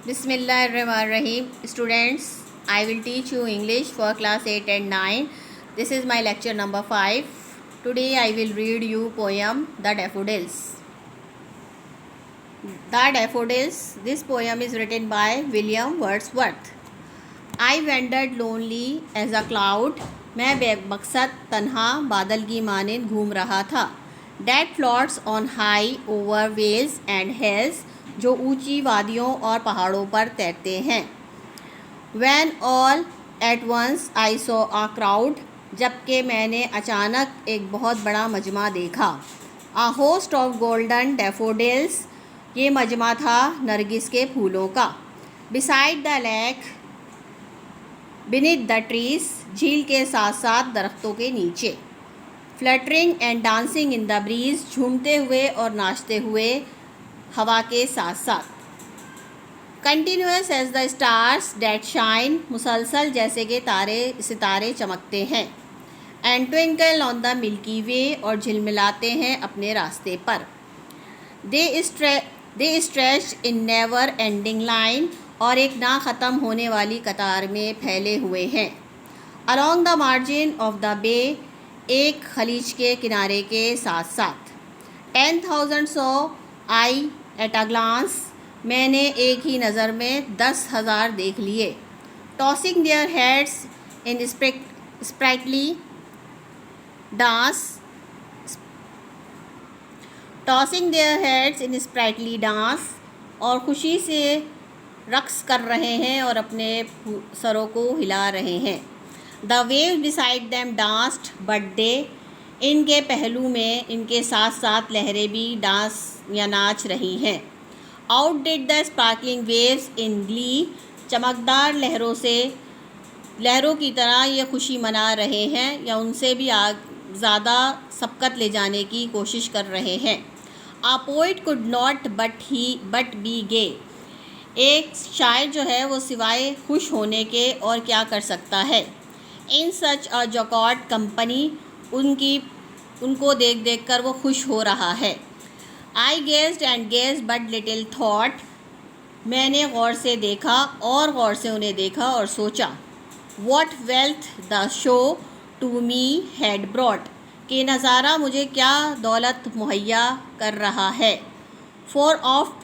Bismillahirrahmanirrahim. Students, I will teach you English for class 8 and 9. This is my lecture number 5. Today I will read you poem The Daffodils. The Daffodils. This poem is written by William Wordsworth. I wandered lonely as a cloud. मैं बेमकसद तन्हा बादल की मानिंद घूम रहा था. That floats on high over vales and hills. जो ऊंची वादियों और पहाड़ों पर तैरते हैं. When all at once I saw a crowd. जबकि मैंने अचानक एक बहुत बड़ा मजमा देखा. A host of golden daffodils. ये मजमा था नरगिस के फूलों का. Beside the lake. Beneath the trees. झील के साथ साथ दरख्तों के नीचे. Fluttering and dancing in the breeze. झूमते हुए और नाचते हुए हवा के साथ साथ. Continuous as the stars that shine. मुसलसल जैसे के सितारे चमकते हैं. And twinkle on the milky way. और झिलमिलाते हैं अपने रास्ते पर. They stretch in never ending line. और एक ना ख़त्म होने वाली कतार में फैले हुए हैं. Along the margin of the bay. एक खलीज के किनारे के साथ साथ. 10,000 saw I at a glance. मैंने एक ही नज़र में 10,000 देख लिए. Tossing their heads in sprightly dance. Tossing their heads in sprightly dance. और खुशी से रक्स कर रहे हैं और अपने सरों को हिला रहे हैं. The waves beside them danced, but they. इनके पहलू में इनके साथ साथ लहरें भी डांस या नाच रही हैं. Out did the sparkling waves in glee. चमकदार लहरों की तरह ये खुशी मना रहे हैं या उनसे भी ज़्यादा सबकत ले जाने की कोशिश कर रहे हैं. A poet could not but be gay. एक शायर जो है वो सिवाय खुश होने के और क्या कर सकता है. In such a jocund company. उनको देख देख कर वो खुश हो रहा है. I gazed and gazed but little thought. मैंने गौर से देखा और गौर से उन्हें देखा और सोचा. What wealth the show to me had brought. कि नज़ारा मुझे क्या दौलत मुहैया कर रहा है. For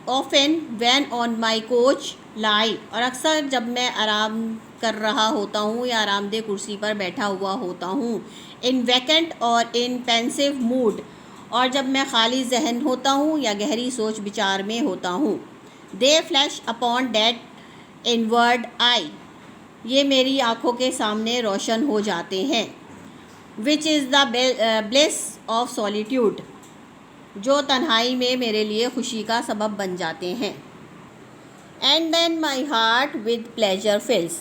often when on my coach lie. और अक्सर जब मैं आराम कर रहा होता हूँ या आरामदेह कुर्सी पर बैठा हुआ होता हूँ. In vacant और in pensive mood. और जब मैं खाली जहन होता हूँ या गहरी सोच विचार में होता हूँ. They flash upon that inward eye. ये मेरी आँखों के सामने रोशन हो जाते हैं. Which is the bliss of solitude. जो तन्हाई में मेरे लिए खुशी का सबब बन जाते हैं. And then my heart with pleasure fills.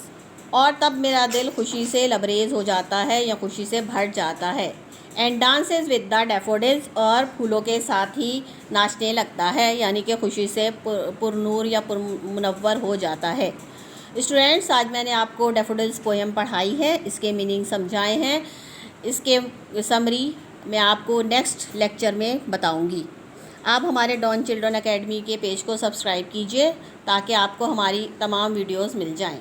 और तब मेरा दिल खुशी से लबरेज हो जाता है या खुशी से भर जाता है. And dances with the daffodils. और फूलों के साथ ही नाचने लगता है यानी कि खुशी से पुरनूर या मुनव्वर हो जाता है. स्टूडेंट्स, आज मैंने आपको डैफोडिल्स पोएम पढ़ाई है, इसके मीनिंग समझाए हैं. इसके समरी मैं आपको नेक्स्ट लेक्चर में बताऊंगी. आप हमारे डॉन चिल्ड्रन एकेडमी के पेज को सब्सक्राइब कीजिए ताकि आपको हमारी तमाम वीडियोस मिल जाएं.